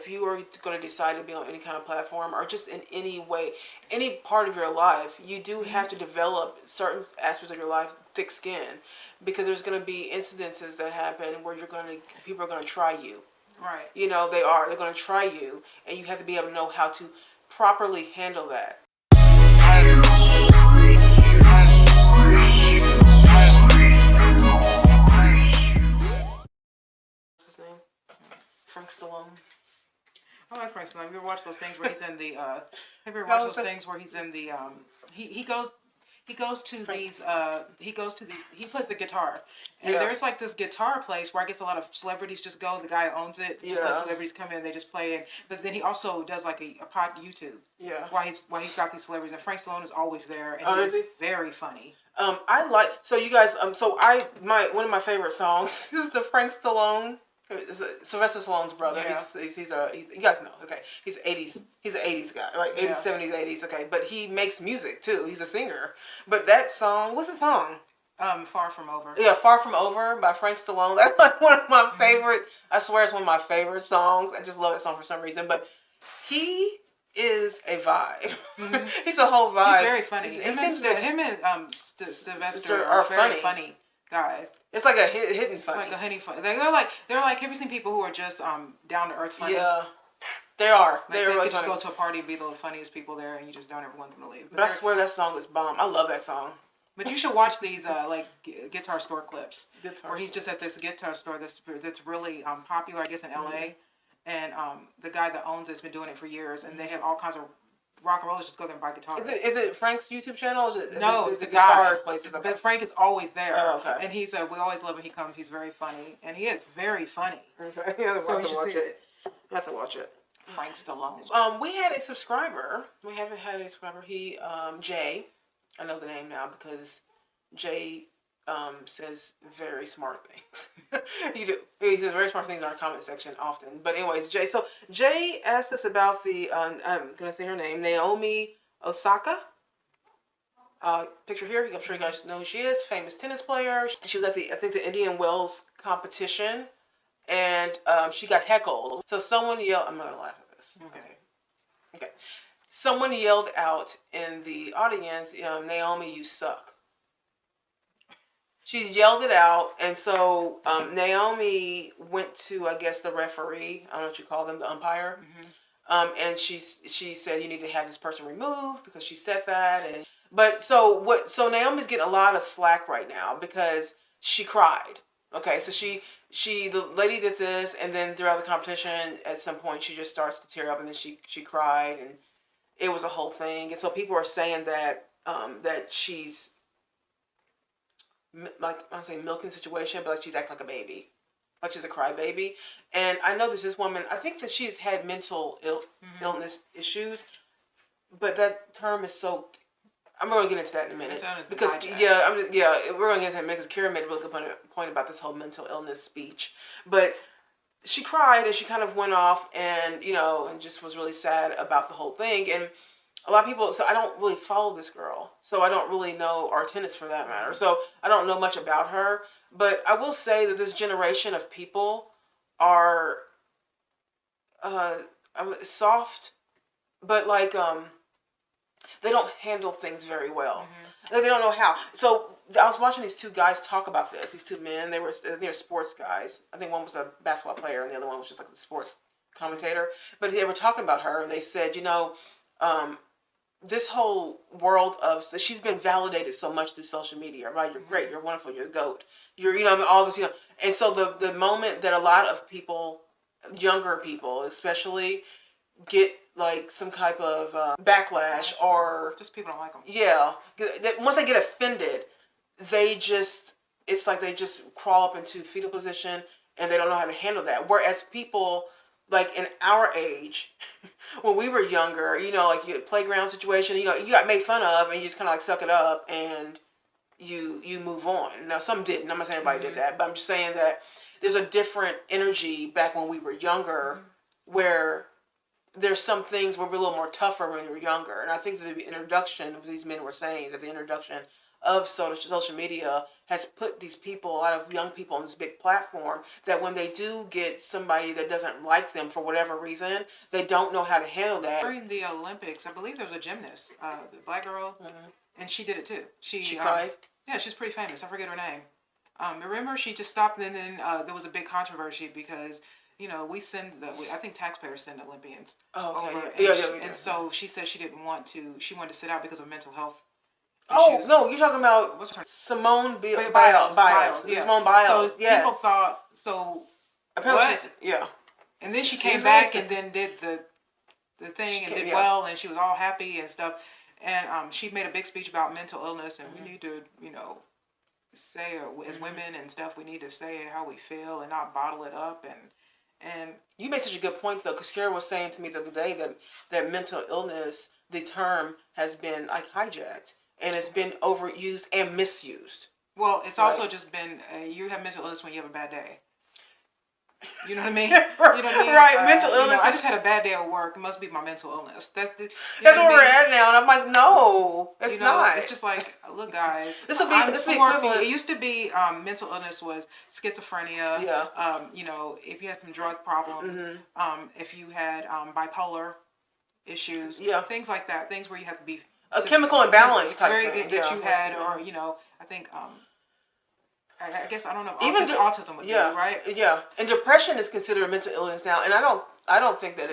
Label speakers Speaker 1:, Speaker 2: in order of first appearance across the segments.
Speaker 1: if you are going to decide to be on any kind of platform or just in any way, any part of your life, you do have to develop certain aspects of your life, thick skin, because there's going to be incidences that happen where people are going to try you.
Speaker 2: Right.
Speaker 1: You know, they're going to try you, and you have to be able to know how to properly handle that. What's his name? Frank Stallone.
Speaker 2: I like Frank Stallone. Have you ever watched those things where he's in the? Have you ever watched those things where he's in the? He goes to these. He plays the guitar, and there's like this guitar place where I guess a lot of celebrities just go. The guy owns it. Just let celebrities come in, they just play it. But then he also does like a pod YouTube.
Speaker 1: Yeah.
Speaker 2: Why he's got these celebrities, and Frank Stallone is always there, and
Speaker 1: is he?
Speaker 2: Very funny.
Speaker 1: I like you guys. One of my favorite songs is the Frank Stallone. Sylvester Stallone's brother.
Speaker 2: Yeah.
Speaker 1: You guys know, okay. He's an 80s guy, right? 80s, 70s, 80s, okay. But he makes music too. He's a singer. But that song, what's the song?
Speaker 2: Far From Over.
Speaker 1: Yeah, Far From Over by Frank Stallone. That's like one of my favorite, I swear it's one of my favorite songs. I just love that song for some reason. But he is a vibe. He's a whole vibe.
Speaker 2: He's very funny. Him and Sylvester are very funny guys.
Speaker 1: It's like a hidden funny.
Speaker 2: It's like a hidden funny. They're like have you seen people who are just down to earth funny?
Speaker 1: Yeah, they are.
Speaker 2: Like they could just go to a party and be the funniest people there, and you just don't ever want them to leave.
Speaker 1: But I swear that song is bomb. I love that song.
Speaker 2: But you should watch these guitar store clips where he's just at this guitar store that's really popular, I guess, in LA, and the guy that owns it's been doing it for years, and they have all kinds of rock and rollers just go there and buy guitars.
Speaker 1: Is it Frank's YouTube channel? Or is it,
Speaker 2: no,
Speaker 1: it's
Speaker 2: the
Speaker 1: guitar
Speaker 2: guy.
Speaker 1: places. Okay.
Speaker 2: But Frank is always there.
Speaker 1: Oh, okay.
Speaker 2: And he's we always love when he comes. He's very funny, and he is very funny.
Speaker 1: Okay, you have to watch it. You have to watch it.
Speaker 2: Frank Stallone.
Speaker 1: We had a subscriber. We haven't had a subscriber. He Jay. I know the name now because Jay says very smart things. He says very smart things in our comment section often. But anyways, Jay. So Jay asked us about the I'm gonna say her name, Naomi Osaka. Picture here. I'm sure you guys know who she is. Famous tennis player. She was at the Indian Wells competition, and she got heckled. So someone yelled. I'm not gonna laugh at this. Okay. Someone yelled out in the audience, "Naomi, you suck." She yelled it out, and so Naomi went to, I guess, the referee. I don't know what you call them, the umpire. And she said, you need to have this person removed because she said that. So Naomi's getting a lot of slack right now because she cried. Okay, so the lady did this, and then throughout the competition, at some point, she just starts to tear up, and then she cried, and it was a whole thing. And so people are saying that that she's, like, I'm saying milking situation, but like she's acting like a baby, like she's a crybaby. And I know this woman, I think that she's had mental illness issues, but that term is so. I'm going to get into that in a minute because we're going to get into that in a minute because Kara made a really good point about this whole mental illness speech. But she cried and she kind of went off and and just was really sad about the whole thing. And a lot of people, so I don't really follow this girl, so I don't really know, or tennis for that matter, so I don't know much about her, but I will say that this generation of people are soft, but like they don't handle things very well. Like, they don't know how. So I was watching these two guys talk about this, these two men. They're sports guys. I think one was a basketball player and the other one was just like the sports commentator, but they were talking about her and they said, this whole world of, so she's been validated so much through social media, right? You're great, you're wonderful, you're the GOAT, you're, all this, and so the moment that a lot of people, younger people especially, get like some type of backlash, or
Speaker 2: just people don't like them.
Speaker 1: Yeah, once they get offended, it's like they just crawl up into fetal position and they don't know how to handle that. Whereas people like in our age, when we were younger, like you had playground situation, you got made fun of and you just kind of like suck it up and you move on. Now some didn't. I'm not saying everybody did that, but I'm just saying that there's a different energy back when we were younger, where there's some things where we're a little more tougher when we were younger. And I think that the introduction of these men were saying that the introduction of social media has put these people, a lot of young people, on this big platform that when they do get somebody that doesn't like them for whatever reason, they don't know how to handle that.
Speaker 2: During the Olympics, I believe there was a gymnast, the black girl, and she did it too.
Speaker 1: She cried?
Speaker 2: Yeah, she's pretty famous. I forget her name. Remember, she just stopped, and then there was a big controversy because we send I think taxpayers send Olympians over, and so she said she didn't want to. She wanted to sit out because of mental health.
Speaker 1: Oh no, you're talking about what's her Simone Biles.
Speaker 2: Yeah.
Speaker 1: Simone Biles.
Speaker 2: So
Speaker 1: yes.
Speaker 2: People thought so.
Speaker 1: Apparently, yeah.
Speaker 2: And then she came back and then did the thing and did well, and she was all happy and stuff. And she made a big speech about mental illness, and we need to say as women and stuff, we need to say how we feel and not bottle it up. And
Speaker 1: you made such a good point though, because Kara was saying to me the other day that mental illness, the term has been like hijacked and it's been overused and misused.
Speaker 2: Well, it's also just been you have mental illness when you have a bad day. You know what I mean? You know what I mean?
Speaker 1: Right, mental illness.
Speaker 2: I just had a bad day at work. It must be my mental illness. That's
Speaker 1: where we're at now, and I'm like, no, it's not.
Speaker 2: It's just like, look, guys.
Speaker 1: This will be equivalent.
Speaker 2: It used to be mental illness was schizophrenia.
Speaker 1: Yeah.
Speaker 2: If you had some drug problems, if you had bipolar issues, things like that, things where you have to be
Speaker 1: a chemical imbalance type thing
Speaker 2: that you had, or I think. I guess I don't know. Even autism would be, right?
Speaker 1: Yeah, and depression is considered a mental illness now, and I don't think that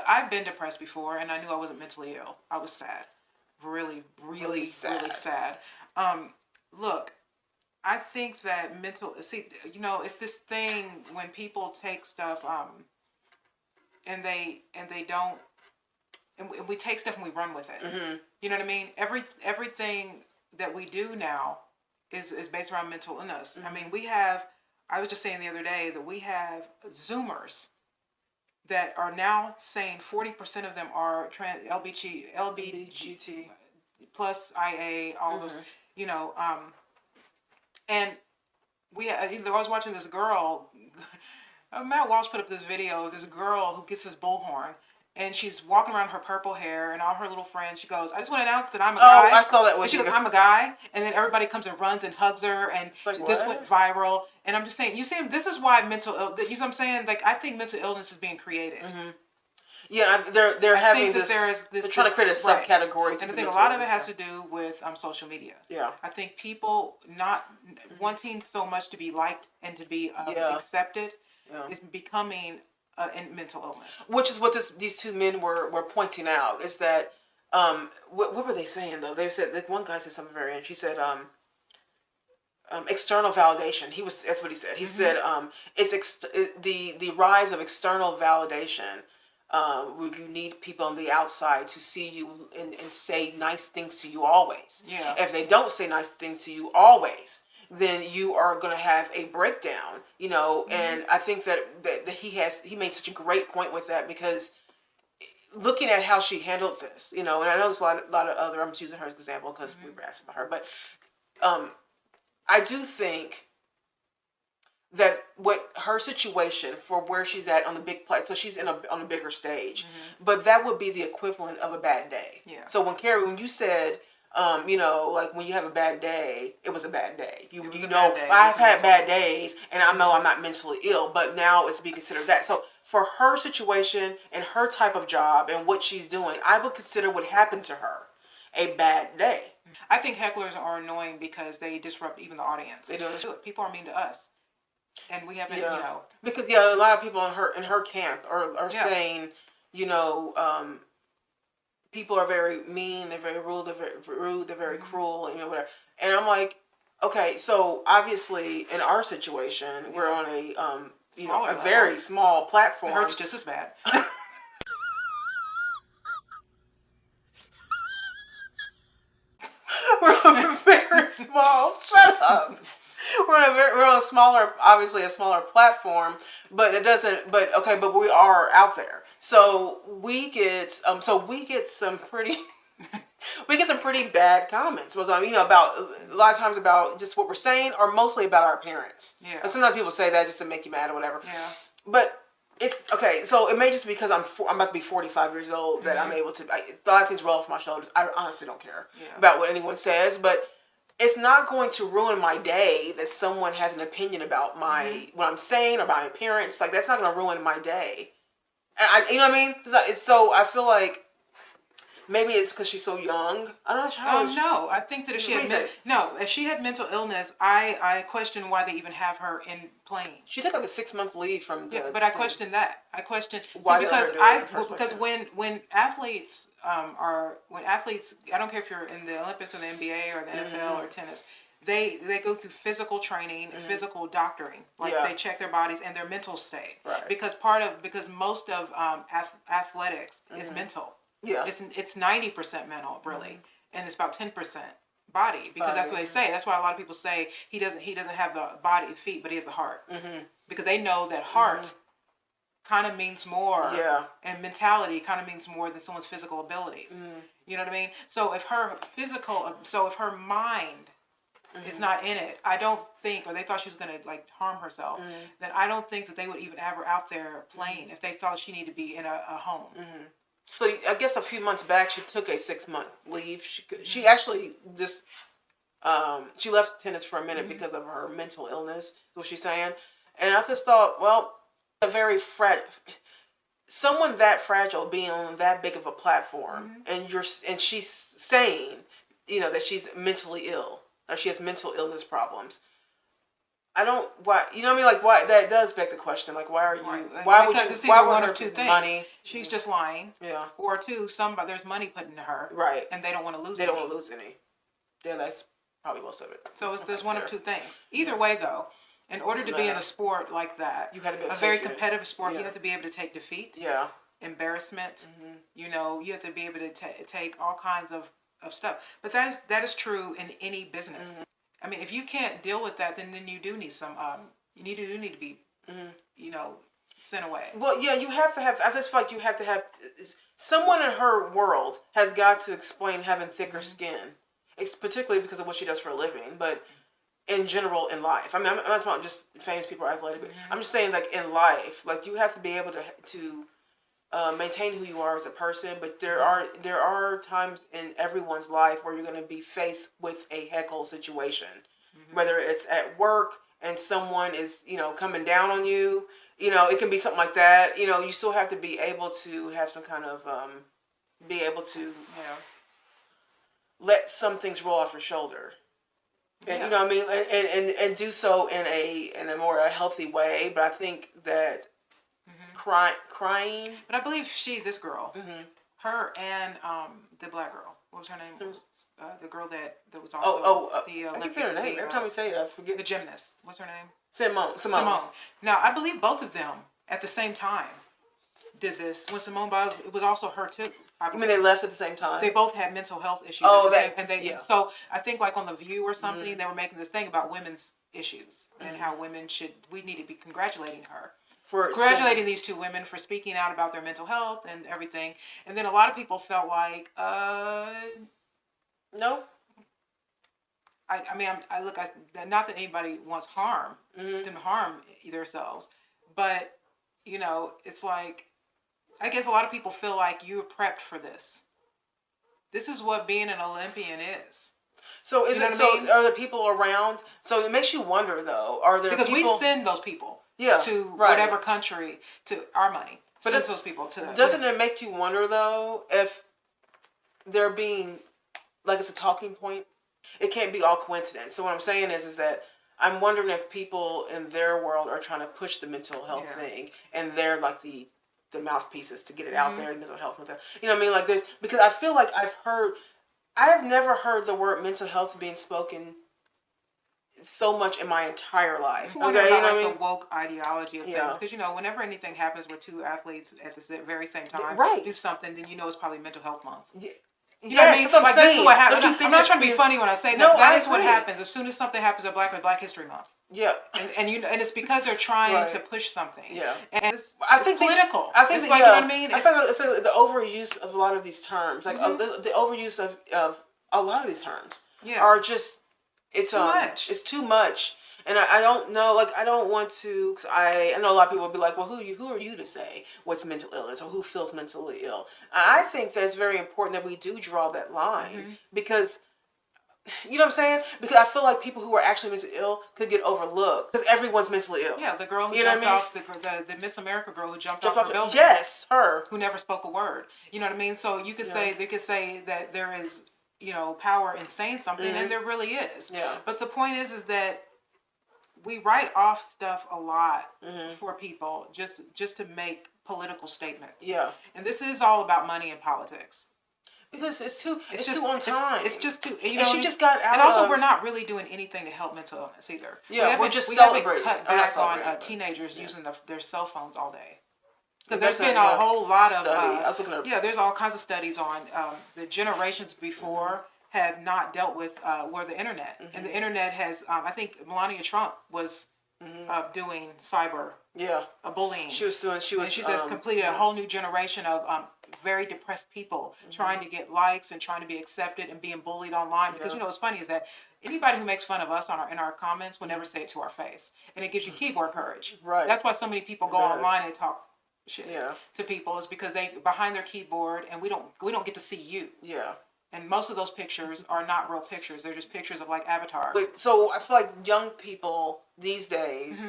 Speaker 2: I've been depressed before, and I knew I wasn't mentally ill. I was sad, really sad. Look, I think that it's this thing when people take stuff, and they don't, and we take stuff and we run with it.
Speaker 1: Mm-hmm.
Speaker 2: You know what I mean? Everything that we do now is based around mental illness. I mean, I was just saying the other day that we have Zoomers that are now saying 40% of them are LBGT plus IA, all those, and I was watching this girl, Matt Walsh put up this video of this girl who gets this bullhorn. And she's walking around her purple hair and all her little friends. She goes, I just want to announce that I'm a guy.
Speaker 1: Oh, I saw that with
Speaker 2: and she
Speaker 1: you.
Speaker 2: goes, I'm a guy. And then everybody comes and runs and hugs her. And
Speaker 1: like,
Speaker 2: this went viral. And I'm just saying, this is why you know what I'm saying? Like, I think mental illness is being created.
Speaker 1: Mm-hmm. Yeah, they're having this, they're trying to create a subcategory.
Speaker 2: And I think a lot of it has to do with social media.
Speaker 1: Yeah.
Speaker 2: I think people not wanting so much to be liked and to be accepted is becoming in mental illness,
Speaker 1: which is what these two men were pointing out, is that what were they saying though? They said, like, one guy said something very interesting. She said external validation. That's what he said. He said it's the rise of external validation. Where you need people on the outside to see you and say nice things to you always.
Speaker 2: Yeah.
Speaker 1: If they don't say nice things to you always, then you are going to have a breakdown, and I think that he made such a great point with that, because looking at how she handled this, and I know there's a lot of other, I'm just using her as an example because we were asking about her, but I do think that what her situation for where she's at on the big play, so she's on a bigger stage, but that would be the equivalent of a bad day.
Speaker 2: Yeah.
Speaker 1: So when you said, like when you have a bad day, it was a bad day. I've had bad days, and I know I'm not mentally ill, but now it's be considered that. So for her situation and her type of job and what she's doing, I would consider what happened to her a bad day.
Speaker 2: I think hecklers are annoying because they disrupt even the audience.
Speaker 1: They do.
Speaker 2: People are mean to us, and we haven't,
Speaker 1: because a lot of people in her camp are saying, people are very mean, they're very rude, they're very cruel, whatever. And I'm like, okay, so obviously in our situation, we're on a very small platform.
Speaker 2: It hurts just as bad.
Speaker 1: We're very small. Shut up. We're on a smaller platform, but it doesn't. But okay, but we are out there. So we get some pretty bad comments. Was about a lot of times about just what we're saying, or mostly about our parents.
Speaker 2: Yeah.
Speaker 1: And sometimes people say that just to make you mad or whatever.
Speaker 2: Yeah.
Speaker 1: But it's okay. So it may just because I'm about to be 45 years old that I'm able to. A lot of things roll off my shoulders. I honestly don't care about what anyone says, but it's not going to ruin my day that someone has an opinion about my what I'm saying or my appearance. Like that's not going to ruin my day. And you know what I mean? It's so I feel like maybe it's because she's so young. I'm not sure.
Speaker 2: No, I think that if she had mental illness, I question why they even have her in playing.
Speaker 1: She took like a 6-month leave from.
Speaker 2: But I question that. I question
Speaker 1: why
Speaker 2: because
Speaker 1: because
Speaker 2: when athletes I don't care if you're in the Olympics or the NBA or the NFL or tennis. They go through physical training, physical doctoring. Like they check their bodies and their mental state.
Speaker 1: Right.
Speaker 2: Because most of athletics is mental.
Speaker 1: Yeah.
Speaker 2: It's 90% mental really, and it's about 10% body because that's what they say. That's why a lot of people say he doesn't have the feet, but he has the heart because they know that heart kind of means more, and mentality kind of means more than someone's physical abilities. You know what I mean? So if her mind is not in it, I don't think, or they thought she was going to like harm herself, then I don't think that they would even have her out there playing if they thought she needed to be in a home.
Speaker 1: So I guess a few months back she took a 6-month leave. She actually just she left tennis for a minute because of her mental illness. Is what she's saying, and I just thought, well, someone that fragile being on that big of a platform, and she's saying, that she's mentally ill or she has mental illness problems. I don't why you know what I mean like why that does beg the question like why are you why would you
Speaker 2: it's
Speaker 1: why
Speaker 2: one
Speaker 1: would
Speaker 2: or two things.
Speaker 1: Money
Speaker 2: she's just lying or two there's money put into her and they don't want to lose
Speaker 1: any. Yeah, that's probably most of it.
Speaker 2: So there's one or two things. Either way though, in order to be in a sport like that, you have to be a very competitive sport, you have to be able to take defeat, embarrassment, you have to be able to take all kinds of stuff. But that is true in any business. I mean, if you can't deal with that, then you do need some. You need to be, sent away.
Speaker 1: Well, yeah, you have to have. I just feel like you have to have someone in her world has got to explain having thicker skin. It's particularly because of what she does for a living, but in general in life. I mean, I'm not talking about just famous people or athletic, but I'm just saying like in life, like you have to be able to maintain who you are as a person, but there are times in everyone's life where you're going to be faced with a heckle situation, whether it's at work and someone is coming down on you. It can be something like that. You still have to be able to have some kind of be able to let some things roll off your shoulder. And you know what I mean, and do so in a more healthy way. But I think that crying.
Speaker 2: But I believe this girl, her and the black girl, what was her name? The girl that was also the Olympic. I keep forgetting her name every time we say it. I forget the gymnast. What's her name?
Speaker 1: Simone.
Speaker 2: Now I believe both of them at the same time did this. When Simone Biles, it was also her too.
Speaker 1: I mean, they left at the same time.
Speaker 2: They both had mental health issues. So I think like on The View or something, they were making this thing about women's issues and how we need to be congratulating her. For congratulating these two women for speaking out about their mental health and everything. And then a lot of people felt like,
Speaker 1: no.
Speaker 2: I mean, not that anybody wants them to harm themselves, but, it's like, I guess a lot of people feel like you're prepped for this. This is what being an Olympian is.
Speaker 1: So are there people around? So it makes you wonder though, are there
Speaker 2: because
Speaker 1: people?
Speaker 2: We send those people to whatever country to our money. But sends those people to
Speaker 1: doesn't it make you wonder though if they're being like it's a talking point? It can't be all coincidence. So what I'm saying is that I'm wondering if people in their world are trying to push the mental health thing and they're like the mouthpieces to get it out there, the mental health. You know what I mean? Like there's because I feel like I have never heard the word mental health being spoken so much in my entire life.
Speaker 2: You know what I mean? The woke ideology of things. Because, whenever anything happens where two athletes at the very same time do something, then it's probably Mental Health Month. Yeah. You know what I mean?
Speaker 1: That's what I'm saying.
Speaker 2: This is what happens. I'm not trying to be funny when I say that.
Speaker 1: No,
Speaker 2: that is what happens. As soon as something happens at Black History Month. Yeah. And it's because they're trying to push something. Yeah. And I think political.
Speaker 1: I think
Speaker 2: it's like, you know what I mean?
Speaker 1: I think it's like the overuse of a lot of these terms. Like the overuse of a lot of these terms are just... It's too much. It's too much. And I don't know, like, I don't want to, because I know a lot of people will be like, well, who are you to say what's mental illness or who feels mentally ill? I think that it's very important that we do draw that line because, you know what I'm saying? Because I feel like people who are actually mentally ill could get overlooked because everyone's mentally ill.
Speaker 2: Yeah, the girl who
Speaker 1: you know
Speaker 2: jumped
Speaker 1: what I mean?
Speaker 2: off the Miss America girl who jumped off her building.
Speaker 1: Yes, her.
Speaker 2: Who never spoke a word. You know what I mean? So you could
Speaker 1: Yeah.
Speaker 2: say, they could say that there is, you know, power in saying something, and there really is.
Speaker 1: Yeah.
Speaker 2: But the point is that we write off stuff a lot for people just to make political statements.
Speaker 1: Yeah.
Speaker 2: And this is all about money and politics.
Speaker 1: Because it's too
Speaker 2: just,
Speaker 1: too on time.
Speaker 2: It's just too. You
Speaker 1: and
Speaker 2: know,
Speaker 1: she just got out.
Speaker 2: And also,
Speaker 1: of...
Speaker 2: we're not really doing anything to help mental illness either.
Speaker 1: Yeah, we're just
Speaker 2: we
Speaker 1: celebrating.
Speaker 2: Haven't cut back on teenagers using their cell phones all day. Because there's been a whole lot of
Speaker 1: I was looking at
Speaker 2: there's all kinds of studies on the generations before had not dealt with were the internet, and the internet has. I think Melania Trump was doing cyber bullying.
Speaker 1: She was doing. She
Speaker 2: has completed a whole new generation of very depressed people trying to get likes and trying to be accepted and being bullied online. Because you know what's funny is that anybody who makes fun of us in our comments will never say it to our face, and it gives you keyboard courage.
Speaker 1: Right.
Speaker 2: That's why so many people go online and talk shit to people, is because they behind their keyboard, and we don't get to see you.
Speaker 1: Yeah.
Speaker 2: And most of those pictures are not real pictures. They're just pictures of like avatars.
Speaker 1: So I feel like young people these days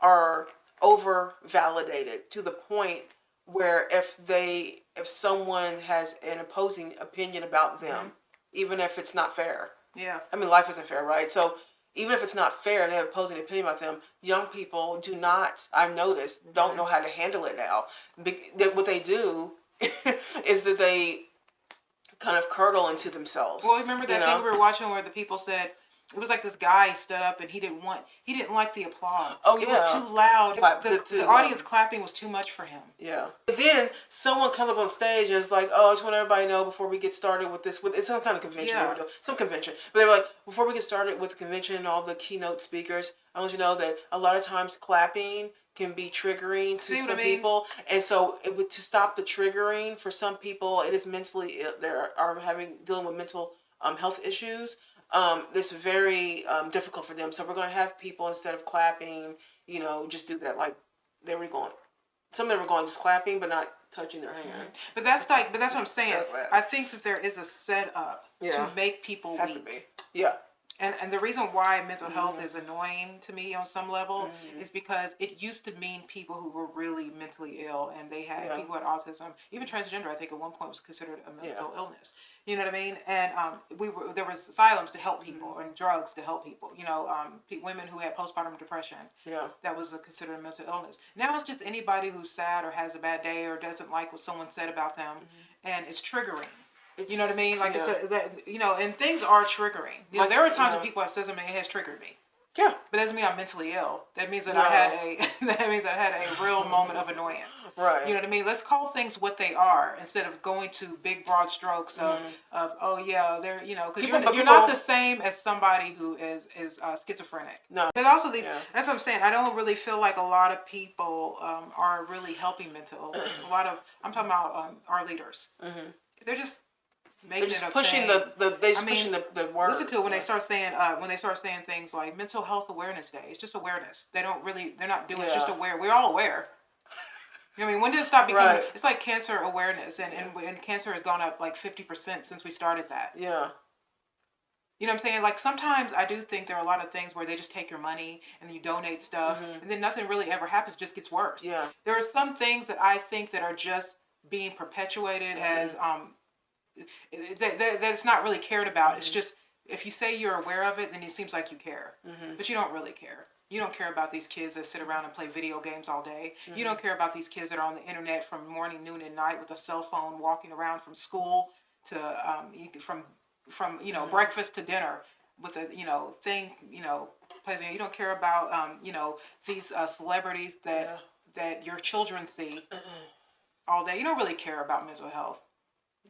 Speaker 1: are over validated to the point where if someone has an opposing opinion about them, even if it's not fair.
Speaker 2: Yeah.
Speaker 1: I mean, life isn't fair, right? So even if it's not fair, they have an opposing opinion about them. Young people do not, I've noticed, don't know how to handle it now. What they do is that they kind of curdle into themselves.
Speaker 2: Well, remember that thing we were watching where the people said, it was like this guy stood up and he didn't like the applause.
Speaker 1: Oh,
Speaker 2: It was too loud. The audience clapping was too much for him.
Speaker 1: Yeah. But then someone comes up on stage and is like, oh, I just want everybody to know before we get started with this, it's some kind of convention they were doing. Some convention. But they were like, before we get started with the convention and all the keynote speakers, I want you to know that a lot of times clapping can be triggering to some people. And so to stop the triggering for some people, it is mentally ill. They are dealing with mental health issues. It's very difficult for them. So we're going to have people, instead of clapping, just do that. Like they were going, some of them were going just clapping, but not touching their hand.
Speaker 2: But that's what I'm saying. I think that there is a setup to make people weak.
Speaker 1: Has to be. Yeah.
Speaker 2: And the reason why mental health is annoying to me on some level is because it used to mean people who were really mentally ill, and they had people who had autism, even transgender. I think at one point was considered a mental illness. You know what I mean? And there was asylums to help people and drugs to help people. Women who had postpartum depression. Yeah, that was considered a mental illness. Now it's just anybody who's sad or has a bad day or doesn't like what someone said about them, and it's triggering. You know what I mean? Like and things are triggering. There are times when people have said something, it has triggered me. Yeah, but that doesn't mean I'm mentally ill. That means that I had a real moment of annoyance. Right. You know what I mean? Let's call things what they are instead of going to big broad strokes of oh yeah, they're because you're not the same as somebody who is schizophrenic. No. But also that's what I'm saying. I don't really feel like a lot of people are really helping mental illness. I'm talking about our leaders. They're just making it pushing pushing the word. Listen to it when they start saying things like Mental Health Awareness Day. It's just awareness. They're not doing it's just aware. We're all aware. You know what I mean? When did it stop becoming? It's like cancer awareness, and cancer has gone up like 50% since we started that. Yeah. You know what I'm saying? Like sometimes I do think there are a lot of things where they just take your money and then you donate stuff, and then nothing really ever happens. It just gets worse. Yeah. There are some things that I think that are just being perpetuated as that it's not really cared about. It's just, if you say you're aware of it, then it seems like you care, but you don't really care. You don't care about these kids that sit around and play video games all day. You don't care about these kids that are on the internet from morning, noon, and night with a cell phone, walking around from school to from breakfast to dinner with a thing plays. You don't care about these celebrities that your children see all day. You don't really care about mental health.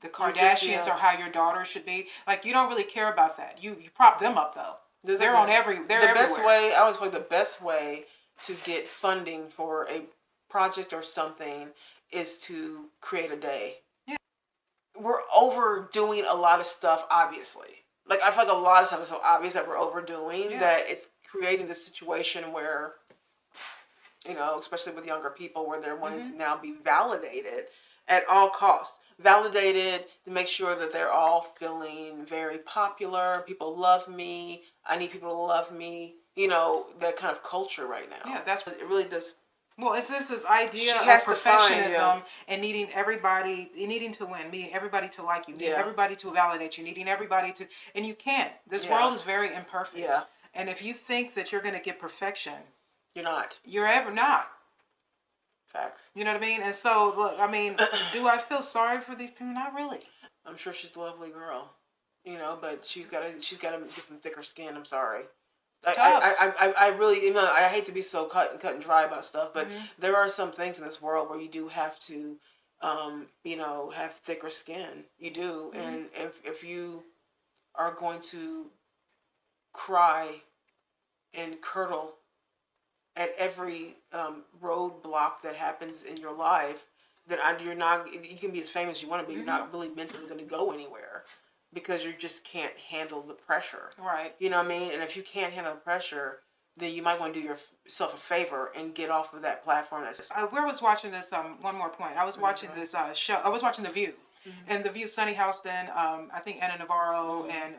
Speaker 2: The Kardashians are how your daughter should be. Like, you don't really care about that. You prop them up though. They're everywhere.
Speaker 1: I always feel like the best way to get funding for a project or something is to create a day. Yeah. We're overdoing a lot of stuff, obviously. Like, I feel like a lot of stuff is so obvious that we're overdoing that it's creating this situation where, especially with younger people, where they're wanting to now be validated at all costs. Validated to make sure that they're all feeling very popular. People love me. I need people to love me. That kind of culture right now.
Speaker 2: Yeah, that's
Speaker 1: it really does.
Speaker 2: Well, it's this idea of perfectionism and needing everybody, needing to win, needing everybody to like you, needing everybody to validate you, needing everybody to, and you can't. This world is very imperfect.
Speaker 1: Yeah.
Speaker 2: And if you think that you're going to get perfection,
Speaker 1: you're not.
Speaker 2: You're ever not.
Speaker 1: Facts.
Speaker 2: You know what I mean? And so, look, I mean, do I feel sorry for these people? Not really.
Speaker 1: I'm sure she's a lovely girl, but she's gotta get some thicker skin. I'm sorry. I really, I hate to be so cut and dry about stuff, but there are some things in this world where you do have to, have thicker skin. You do, and if you are going to cry and curdle at every roadblock that happens in your life, then you're not. You can be as famous as you want to be. You're not really mentally going to go anywhere. Because you just can't handle the pressure.
Speaker 2: Right.
Speaker 1: You know what I mean? And if you can't handle the pressure, then you might want to do yourself a favor and get off of that platform.
Speaker 2: We was watching this, one more point. I was watching this show. I was watching The View. And The View, Sunny Houston, I think Anna Navarro and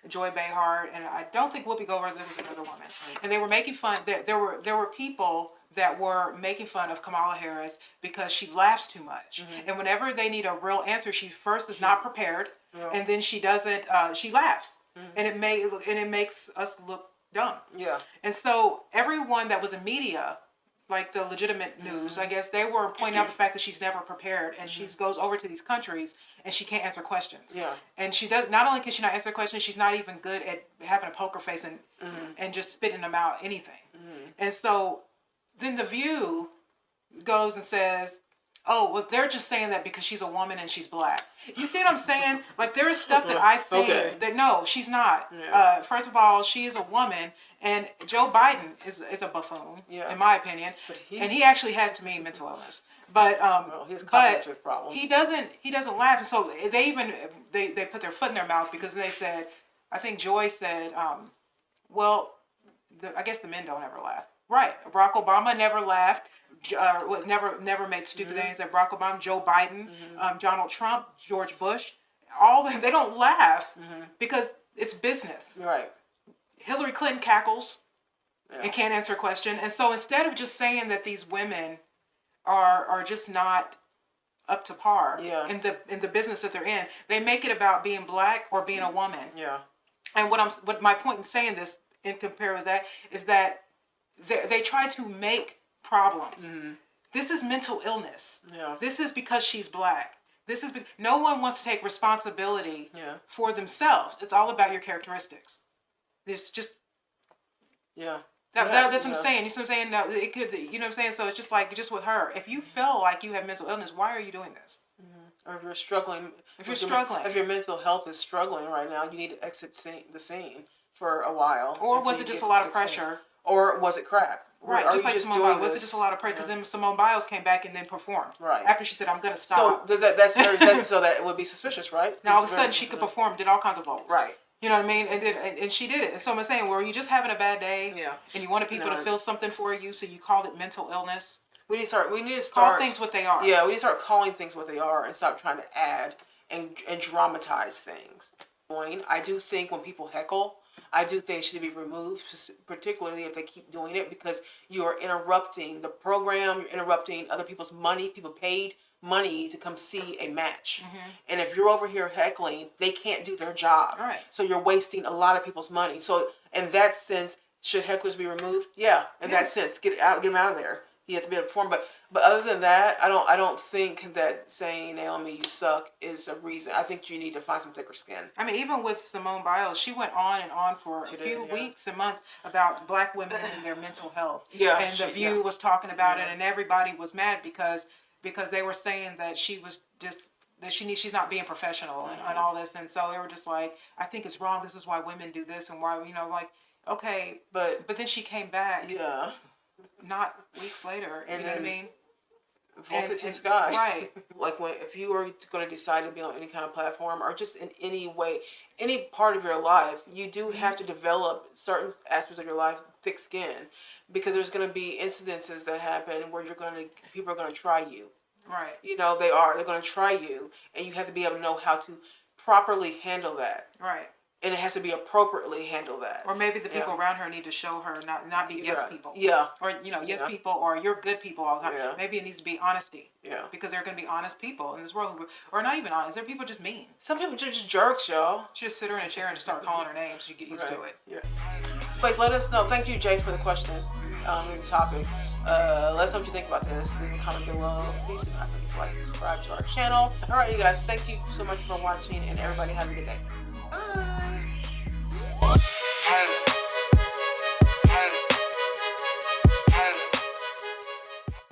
Speaker 2: Joy Behar, and I don't think Whoopi Goldberg, there was another woman. And they were making fun. There were people that were making fun of Kamala Harris because she laughs too much. And whenever they need a real answer, she first is not prepared. Yeah. And then she doesn't. She laughs, and it makes us look dumb.
Speaker 1: Yeah.
Speaker 2: And so everyone that was in media, like the legitimate news, I guess they were pointing out the fact that she's never prepared, and she goes over to these countries and she can't answer questions.
Speaker 1: Yeah.
Speaker 2: And she does. Not only can she not answer questions, she's not even good at having a poker face and just spitting them out anything. And so then The View goes and says, oh, well, they're just saying that because she's a woman and she's black. You see what I'm saying? Like, there is stuff that I think that, no, she's not. Yeah. First of all, she is a woman, and Joe Biden is a buffoon, in my opinion. And he actually has, to me, mental illness. But
Speaker 1: he has cognitive problems.
Speaker 2: He doesn't laugh. And so they put their foot in their mouth because they said, I think Joy said, I guess the men don't ever laugh. Right. Barack Obama never laughed. Never made stupid things. Like Barack Obama, Joe Biden, Donald Trump, George Bush, all they don't laugh because it's business.
Speaker 1: Right.
Speaker 2: Hillary Clinton cackles and can't answer a question, and so instead of just saying that these women are just not up to par in the business that they're in, they make it about being black or being a woman.
Speaker 1: Yeah.
Speaker 2: And what my point in saying this in compare with that is that they try to make problems. This is mental illness.
Speaker 1: Yeah.
Speaker 2: This is because she's black. No one wants to take responsibility for themselves. It's all about your characteristics. It's just that's what I'm saying. You see what I'm saying? No, it could. You know what I'm saying? So it's just like with her. If you feel like you have mental illness, why are you doing this?
Speaker 1: Or if you're struggling. If your mental health is struggling right now, you need to exit the scene for a while.
Speaker 2: Or was it just a lot of pressure?
Speaker 1: Or was it crap?
Speaker 2: Right, just like Simone Biles. Was it just a lot of pressure? Because then Simone Biles came back and then performed. Right. After she said, I'm going to stop.
Speaker 1: So so that it would be suspicious, right?
Speaker 2: Now, all of a sudden, she could perform, did all kinds of roles.
Speaker 1: Right.
Speaker 2: You know what I mean? And she did it. And so I'm saying, were you just having a bad day? Yeah. And you wanted people to feel something for you, so you called it mental illness? We need to start
Speaker 1: call
Speaker 2: things what they are.
Speaker 1: Yeah, we need to start calling things what they are and stop trying to add and dramatize things. I do think when people heckle, I do think it should be removed, particularly if they keep doing it, because you are interrupting the program, you're interrupting other people's money. People paid money to come see a match. And if you're over here heckling, they can't do their job.
Speaker 2: Right.
Speaker 1: So you're wasting a lot of people's money. So in that sense, should hecklers be removed? Yeah, in that sense. Get them out of there. You have to be able to perform. But other than that, I don't think that saying, Naomi, you suck is a reason. I think you need to find some thicker skin.
Speaker 2: I mean, even with Simone Biles, she went on and on for a few weeks and months about black women and their mental health. Yeah. And The View was talking about it, and everybody was mad because they were saying that she was just she's not being professional and all this, and so they were just like, I think it's wrong. This is why women do this, and why okay, but then she came back.
Speaker 1: Yeah.
Speaker 2: Not weeks later, you know what I mean?
Speaker 1: vaulted to the sky.
Speaker 2: Right.
Speaker 1: Like if you are going to decide to be on any kind of platform or just in any way, any part of your life, you do have to develop certain aspects of your life, thick skin, because there's going to be incidences that happen where people are going to try you.
Speaker 2: Right.
Speaker 1: They're going to try you, and you have to be able to know how to properly handle that.
Speaker 2: Right.
Speaker 1: And it has to be appropriately handle that.
Speaker 2: Or maybe the people around her need to show her not be yes people.
Speaker 1: Yeah.
Speaker 2: Or yes people, or you're good people all the time.
Speaker 1: Yeah.
Speaker 2: Maybe it needs to be honesty.
Speaker 1: Yeah.
Speaker 2: Because there are going to be honest people in this world, or not even honest. There are people just mean.
Speaker 1: Some people just jerks, y'all.
Speaker 2: She just sit her in a chair and just start calling her names. You get used to it.
Speaker 1: Yeah. Please let us know. Thank you, Jay, for the question and the topic. Let us know what you think about this. Leave a comment below. Please do not forget to like and subscribe to our channel. All right, you guys. Thank you so much for watching, and everybody have a good day. Bye.